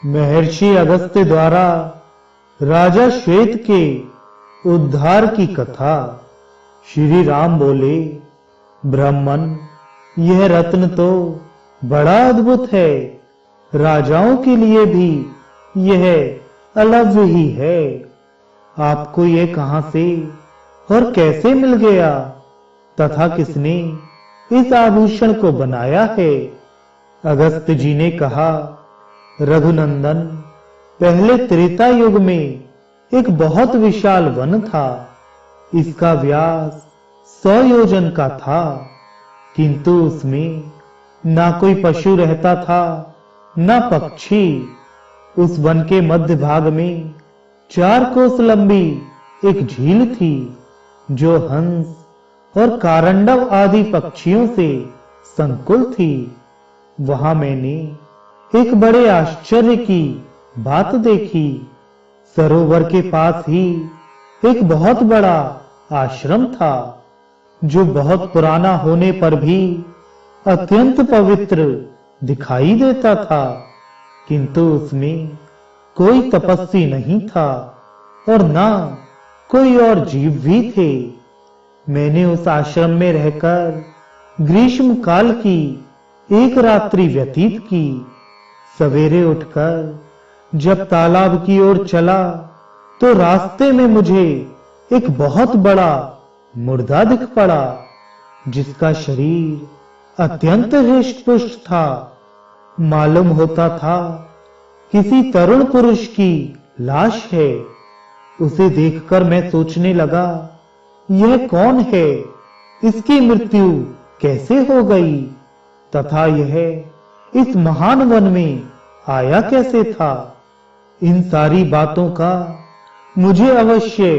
महर्षि अगस्त्य द्वारा राजा श्वेत के उद्धार की कथा। श्री राम बोले, ब्राह्मण, यह रत्न तो बड़ा अद्भुत है। राजाओं के लिए भी यह अलव्य ही है। आपको यह कहां से और कैसे मिल गया तथा किसने इस आभूषण को बनाया है? अगस्त्य जी ने कहा, रघुनंदन, पहले त्रेता युग में एक बहुत विशाल वन था। इसका व्यास 100 योजन का था, किंतु उसमें ना कोई पशु रहता था, ना पक्षी। उस वन के मध्य भाग में 4 कोस लंबी एक झील थी, जो हंस और कारंडव आदि पक्षियों से संकुल थी। वहां मैंने एक बड़े आश्चर्य की बात देखी। सरोवर के पास ही एक बहुत बड़ा आश्रम था, जो बहुत पुराना होने पर भी अत्यंत पवित्र दिखाई देता था, किंतु उसमें कोई तपस्वी नहीं था और ना कोई और जीव भी थे। मैंने उस आश्रम में रहकर ग्रीष्म काल की एक रात्रि व्यतीत की। सवेरे उठकर जब तालाब की ओर चला तो रास्ते में मुझे एक बहुत बड़ा मुर्दा दिख पड़ा, जिसका शरीर अत्यंत हृष्ट-पुष्ट था। मालूम होता था किसी तरुण पुरुष की लाश है। उसे देखकर मैं सोचने लगा, यह कौन है? इसकी मृत्यु कैसे हो गई? तथा यह इस महान वन में आया कैसे था? इन सारी बातों का मुझे अवश्य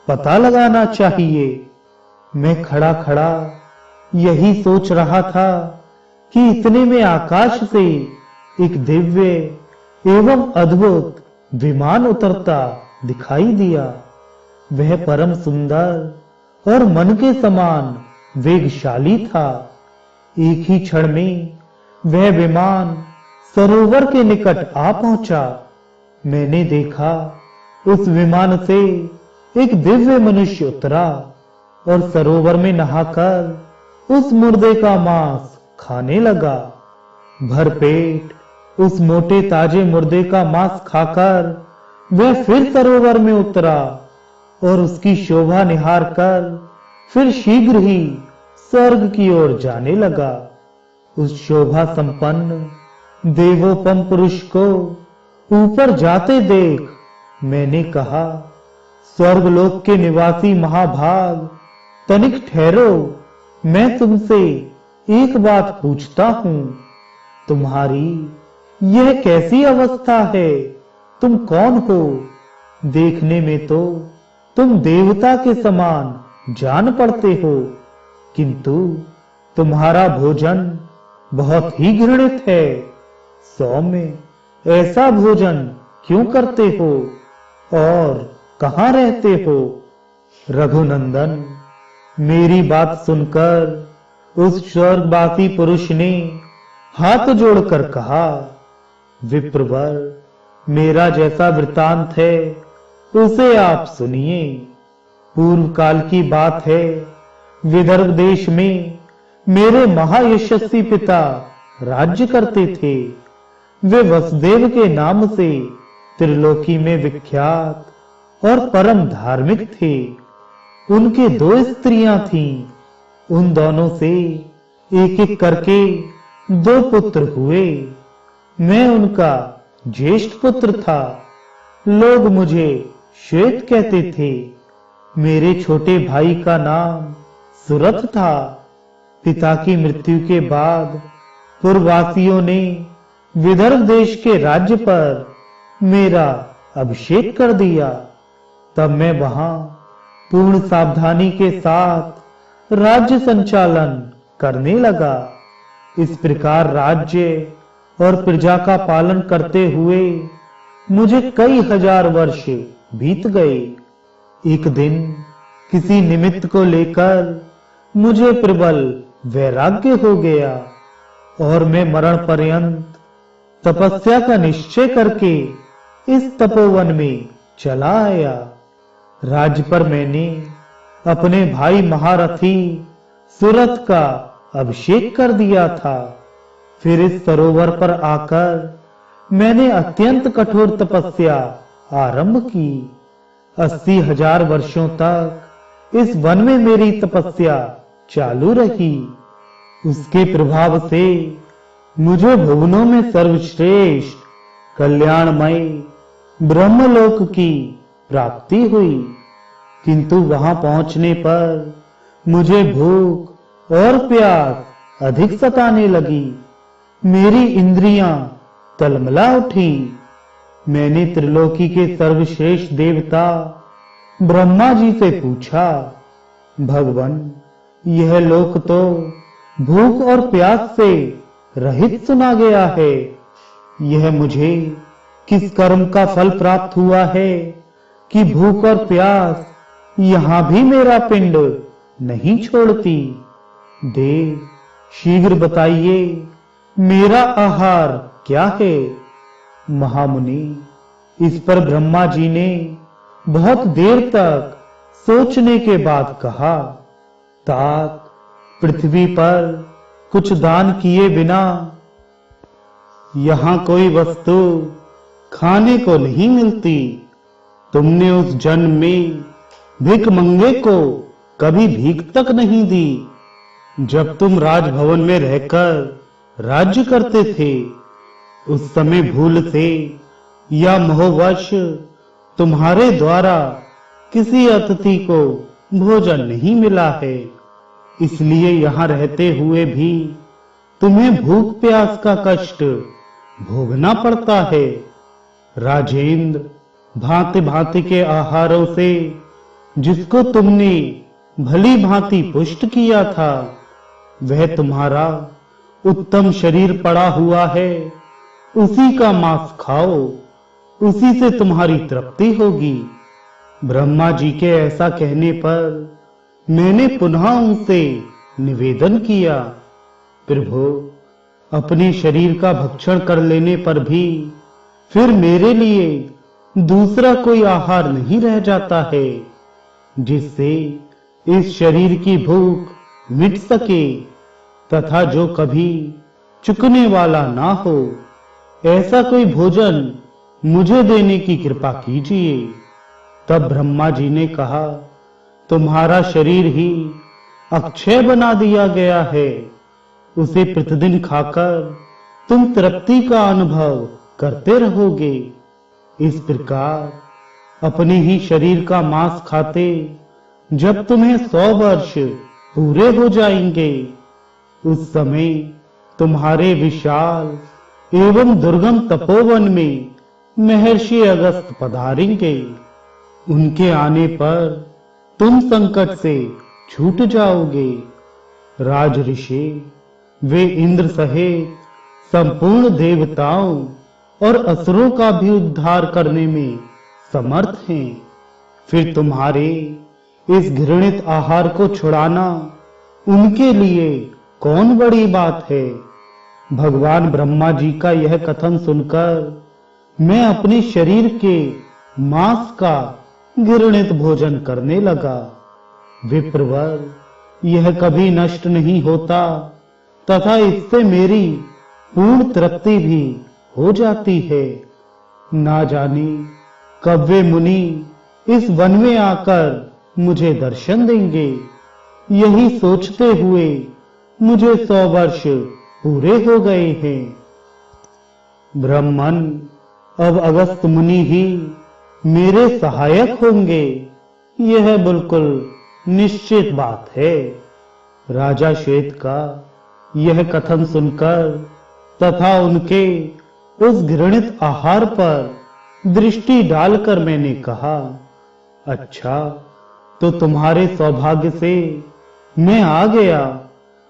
पता लगाना चाहिए। मैं खड़ा खड़ा यही सोच रहा था कि इतने में आकाश से एक दिव्य एवं अद्भुत विमान उतरता दिखाई दिया। वह परम सुंदर और मन के समान वेगशाली था। एक ही क्षण में वह विमान सरोवर के निकट आ पहुंचा। मैंने देखा उस विमान से एक दिव्य मनुष्य उतरा और सरोवर में नहाकर उस मुर्दे का मांस खाने लगा। भरपेट उस मोटे ताजे मुर्दे का मांस खाकर वह फिर सरोवर में उतरा और उसकी शोभा निहार कर फिर शीघ्र ही स्वर्ग की ओर जाने लगा। उस शोभा संपन्न देवोपम पुरुष को ऊपर जाते देख मैंने कहा, स्वर्गलोक के निवासी महाभाग, तनिक ठहरो, मैं तुमसे एक बात पूछता हूं। तुम्हारी यह कैसी अवस्था है? तुम कौन हो? देखने में तो तुम देवता के समान जान पड़ते हो, किंतु तुम्हारा भोजन बहुत ही घृणित है। सौम्य, ऐसा भोजन क्यों करते हो और कहां रहते हो? रघुनंदन, मेरी बात सुनकर उस स्वर्गवासी पुरुष ने हाथ जोड़कर कहा, विप्रवर, मेरा जैसा वृतांत है उसे आप सुनिए। पूर्व काल की बात है, विदर्भ देश में मेरे महायशस्वी पिता राज्य करते थे। वे वसुदेव के नाम से त्रिलोकी में विख्यात और परम धार्मिक थे। उनके 2 स्त्रियां थीं। उन दोनों से एक एक करके 2 पुत्र हुए। मैं उनका ज्येष्ठ पुत्र था। लोग मुझे श्वेत कहते थे। मेरे छोटे भाई का नाम सुरथ था। पिता की मृत्यु के बाद पूर्ववासियों ने विदर्भ देश के राज्य पर मेरा अभिषेक कर दिया। तब मैं वहां पूर्ण सावधानी के साथ राज्य संचालन करने लगा। इस प्रकार राज्य और प्रजा का पालन करते हुए मुझे कई हजार वर्ष बीत गए। एक दिन किसी निमित्त को लेकर मुझे प्रबल वैराग्य हो गया और मैं मरण पर्यंत तपस्या का निश्चय करके इस तपोवन में चला आया। राज्य पर मैंने अपने भाई महारथी सुरथ का अभिषेक कर दिया था। फिर इस सरोवर पर आकर मैंने अत्यंत कठोर तपस्या आरंभ की। 80,000 वर्षों तक इस वन में मेरी तपस्या चालू रही। उसके प्रभाव से मुझे भुवनों में सर्वश्रेष्ठ कल्याणमय ब्रह्मलोक की प्राप्ति हुई। किंतु वहां पहुंचने पर मुझे भूख और प्यास अधिक सताने लगी। मेरी इंद्रियां तलमला उठी। मैंने त्रिलोकी के सर्वश्रेष्ठ देवता ब्रह्मा जी से पूछा, भगवान, यह लोक तो भूख और प्यास से रहित सुना गया है। यह मुझे किस कर्म का फल प्राप्त हुआ है कि भूख और प्यास यहां भी मेरा पिंड नहीं छोड़ती। देव, शीघ्र बताइए, मेरा आहार क्या है? महामुनि, इस पर ब्रह्मा जी ने बहुत देर तक सोचने के बाद कहा, तात, पृथ्वी पर कुछ दान किए बिना यहां कोई वस्तु खाने को नहीं मिलती। तुमने उस जन्म में भिखमंगे को कभी भीख तक नहीं दी। जब तुम राजभवन में रहकर राज्य करते थे, उस समय भूल से या मोहवश तुम्हारे द्वारा किसी अतिथि को भोजन नहीं मिला है। इसलिए यहां रहते हुए भी तुम्हें भूख प्यास का कष्ट भोगना पड़ता है। राजेंद्र, भांति भांति के आहारों से जिसको तुमने भली भांति पुष्ट किया था, वह तुम्हारा उत्तम शरीर पड़ा हुआ है। उसी का मांस खाओ, उसी से तुम्हारी तृप्ति होगी। ब्रह्मा जी के ऐसा कहने पर मैंने पुनः उनसे निवेदन किया, प्रभु, अपने शरीर का भक्षण कर लेने पर भी फिर मेरे लिए दूसरा कोई आहार नहीं रह जाता है जिससे इस शरीर की भूख मिट सके तथा जो कभी चुकने वाला ना हो। ऐसा कोई भोजन मुझे देने की कृपा कीजिए। तब ब्रह्मा जी ने कहा, तुम्हारा शरीर ही अक्षय बना दिया गया है। उसे प्रतिदिन खाकर तुम तृप्ति का अनुभव करते रहोगे। इस प्रकार अपने ही शरीर का मांस खाते जब तुम्हें 100 वर्ष पूरे हो जाएंगे, उस समय तुम्हारे विशाल एवं दुर्गम तपोवन में महर्षि अगस्त पधारेंगे। उनके आने पर तुम संकट से छूट जाओगे। राज ऋषि, वे इंद्र सहित संपूर्ण देवताओं और असुरों का भी उद्धार करने में समर्थ हैं। फिर तुम्हारे इस घृणित आहार को छुड़ाना उनके लिए कौन बड़ी बात है। भगवान ब्रह्मा जी का यह कथन सुनकर मैं अपने शरीर के मांस का घृणित भोजन करने लगा। विप्रवर, यह कभी नष्ट नहीं होता तथा इससे मेरी पूर्ण तृप्ति भी हो जाती है। ना जाने कब वे मुनि इस वन में आकर मुझे दर्शन देंगे। यही सोचते हुए मुझे 100 वर्ष पूरे हो गए हैं। ब्रह्मन, अब अगस्त मुनि ही मेरे सहायक होंगे, यह बिल्कुल निश्चित बात है। राजा श्वेत का यह कथन सुनकर तथा उनके उस घृणित आहार पर दृष्टि डालकर मैंने कहा, अच्छा, तो तुम्हारे सौभाग्य से मैं आ गया।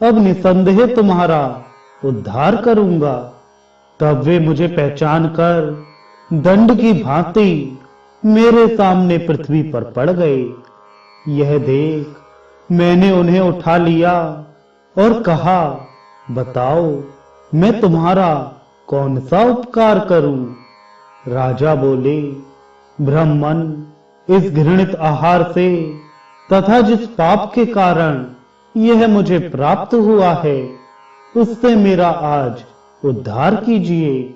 अब निसंदेह तुम्हारा उद्धार करूंगा। तब वे मुझे पहचान कर दंड की भांति मेरे सामने पृथ्वी पर पड़ गए। यह देख मैंने उन्हें उठा लिया और कहा, बताओ, मैं तुम्हारा कौन सा उपकार करूं? राजा बोले, ब्राह्मण, इस घृणित आहार से तथा जिस पाप के कारण यह मुझे प्राप्त हुआ है, उससे मेरा आज उद्धार कीजिए,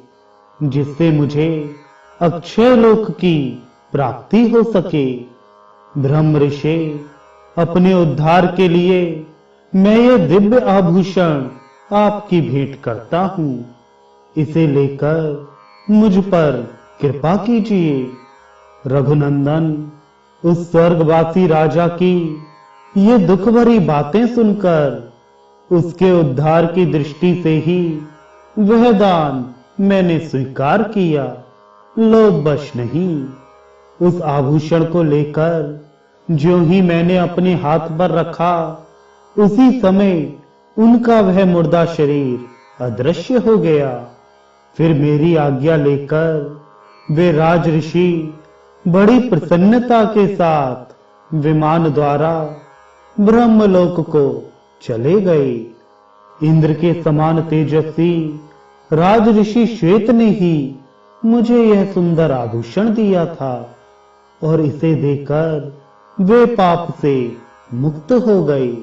जिससे मुझे अक्षय लोक की प्राप्ति हो सके। ब्रह्म ऋषि, अपने उद्धार के लिए मैं ये दिव्य आभूषण आपकी भेंट करता हूं। इसे लेकर मुझ पर कृपा कीजिए। रघुनंदन, उस स्वर्गवासी राजा की ये दुख भरी बातें सुनकर उसके उद्धार की दृष्टि से ही वह दान मैंने स्वीकार किया, लोभवश नहीं। उस आभूषण को लेकर ज्यों ही मैंने अपने हाथ पर रखा, उसी समय उनका वह मुर्दा शरीर अदृश्य हो गया। फिर मेरी आज्ञा लेकर वे राज ऋषि बड़ी प्रसन्नता के साथ विमान द्वारा ब्रह्मलोक को चले गए। इंद्र के समान तेजस्वी राज ऋषि श्वेत ने ही मुझे यह सुंदर आभूषण दिया था और इसे देकर वे पाप से मुक्त हो गए।